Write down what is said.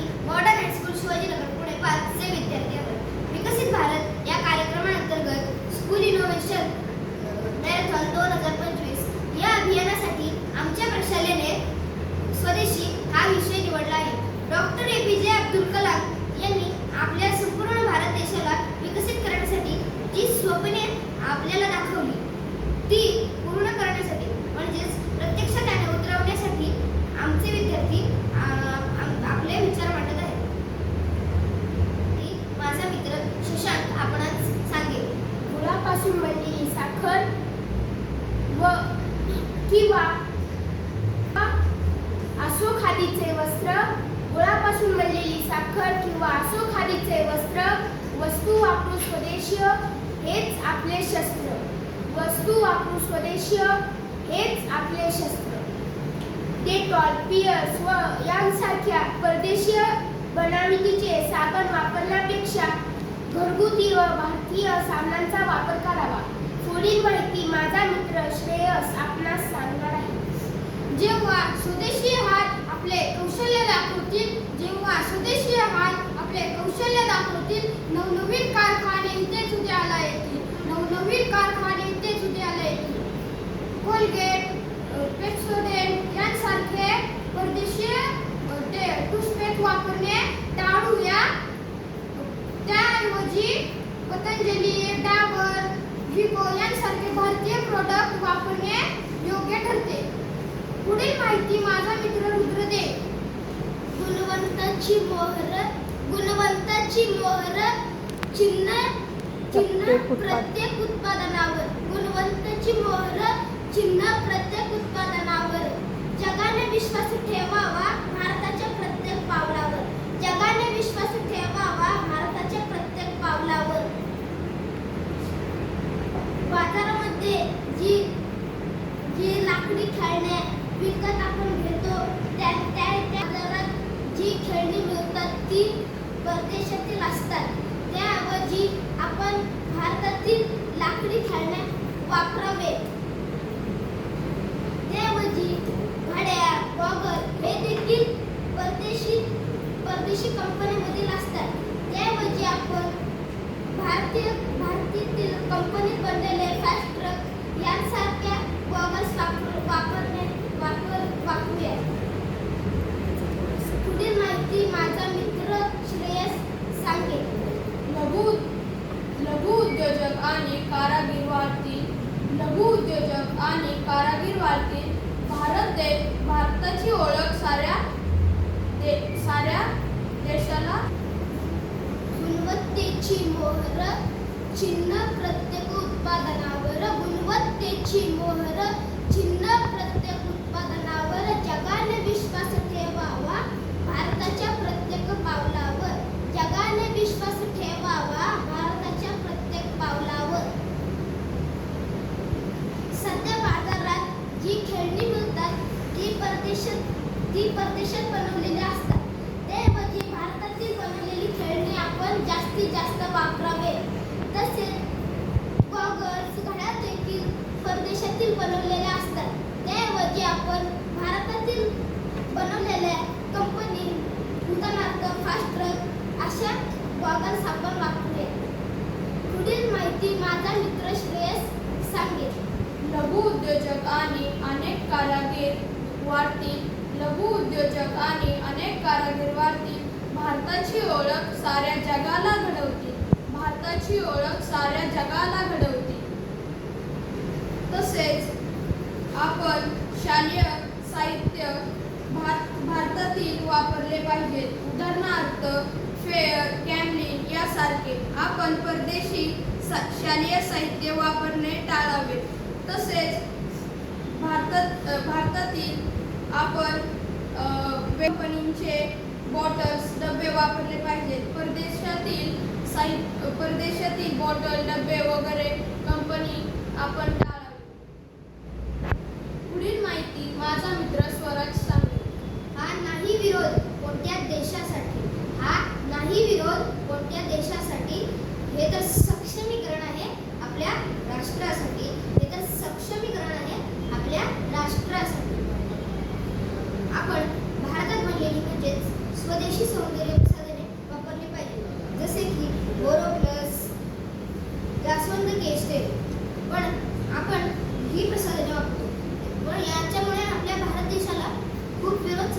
आम्ही modern high school Shivajinagar Pune 5 चे विद्यार्थी आहोत. विकसित भारत या कार्यक्रमांतर्गत स्कूल इनोव्हेशन मॅरेथॉन 2025 या अभियानासाठी आमच्या प्रशालेने स्वदेशी हा विषय निवडला आहे. डॉक्टर APJ अब्दुल कलाम यांनी आपल्या संपूर्ण भारत देशाला विकसित करण्यासाठी जी स्वप्ने आपल्याला दाखवली ती पूर्ण करण्यासाठी म्हणजेच प्रत्यक्षात उतरवण्यासाठी आमचे विद्यार्थी आपले विचार मांडत आहेत. माझा मित्र शशांक आपणास सांगेल. गुळापासून बनलेली साखर व किंवा आसो खादीचे वस्त्र, गुळापासून बनलेली साखर किंवा आसो खादीचे वस्त्र, वस्तू वापरू स्वदेशीय हेच आपले शस्त्र, वस्तू वापरू स्वदेशीय हेच आपले शस्त्र. डेटॉल, पियर्स व यांसारख्या परदेशीय बनावटीचे साबण वापरण्यापेक्षा घरगुती व भारतीय साबणांचा वापर करावा. पुढील माहिती माझा मित्र श्रेयस आपणास सांगणार आहे. जेव्हा स्वदेशी हात आपले कौशल्य दाखवतील, जेव्हा स्वदेशी हात आपले कौशल्य दाखवतील, नवनवीन कारखाने इथेच उदयाला येतील, नवनवीन कारखाने इथेच उदयाला येतील. कोलगेट, पेप्सोडेंट यांसारखे परदेशीय टूथपेस्ट वापरणे टाळूया. त्याऐवजी पतंजली, डाबर, विको यांसारखे भारतीय प्रोडक्ट वापरणे योग्य ठरते. पुढील माहिती माझा मित्र रुद्र दे. गुणवंताची मोहर चिन्ह प्रत्येक उत्पादनावर, गुणवंताची मोहर चिन्ह प्रत्येक उत्पादनावर. जगाने विश्वास ठेवावा भारताच्या प्रत्येक पावलावर, जगाने विश्वास ठेवावा भारताच्या प्रत्येक पावलावर. बाजारामध्ये जी लाकडी खेळणे विकत आपण घेतो त्या बाजारात जी खेळणी मिळतात ती परदेशातील असतात. त्याऐवजी आपण भारतातील लाकडी खेळणे वापरावे. त्याऐवजी घड्याळ, गॉगल हे देखील परदेशी कंपनीमधील असतात. त्याऐवजी आपण भारतातील कंपनीत बनलेले फास्ट ट्रक यांसारख्या गॉगल्स वापरूया. पुढील माहिती माझा मित्र श्रेयस सांगेल. लघु उद्योजक आणि कारागीर वाढतील. भारताची ओळख साऱ्या देशाला. गुणवत्तेची मोहर चिन्ह प्रत्येक उत्पादनावर, गुणवत्तेची मोहर चिन्ह प्रत्येक उत्पादनावर. जगाने विश्वास ठेवावा भारताच्या प्रत्येक पावलावर, जगाने विश्वास ठेवावा भारताच्या प्रत्येक पावलावर. सध्या बाजारात जी खेळणी मिळतात ती परदेशात बनवलेली असतात. त्याऐवजी भारतातील बनवलेली खेळणी आपण जास्तीत जास्त वापरावे. तसेच गॉगल्स, घड्याळ देखील परदेशातील बनवलेले असतात. त्याऐवजी आपण भारतातील बनवलेल्या कंपनी उदाहरणार्थ फास्ट ट्रक अशा गॉगल्स आपण वापरूया. पुढील माहिती माझा मित्र श्रेयस सांगेल. लघु उद्योजक आणि अनेक कारागीर वाढतील. लघु उद्योजक आणि अनेक कारागीर वाढतील. भारताची ओळख साऱ्या जगाला घडवतील. भारताची ओळख साऱ्या जगाला घडवतील. तसेच आपण शालेय साहित्य भारतातील वापरले पाहिजे. उदाहरणार्थ फेअर, कॅमलिन यासारखे. आपण परदेशी शालेय साहित्य वापरणे टाळावे. तसेच भारतातील आपण कंपनीचे बॉटल्स, डबे वापरले पाहिजेत. परदेशातील बॉटल, डबे वगैरे कंपनी आपण टाळावी. पुढील माहिती माझा मित्र स्वराज सांगेल. हा नाही विरोध कोणत्या देशासाठी, हा नाही विरोध कोणत्या देशासाठी. हे तर सक्षमीकरण आहे आपल्या राष्ट्रासाठी, हे तर सक्षमीकरण आहे आपल्या राष्ट्रासाठी. आपण भारतात बनलेली म्हणजेच स्वदेशी पुरेशी सौंदर्य प्रसाधने वापरली पाहिजे, जसे की बोरोप्लस, जास्वंद केश तेल. पण आपण ही प्रसाधने वापरतो, पण याच्यामुळे आपल्या भारत देशाला खूप विरोध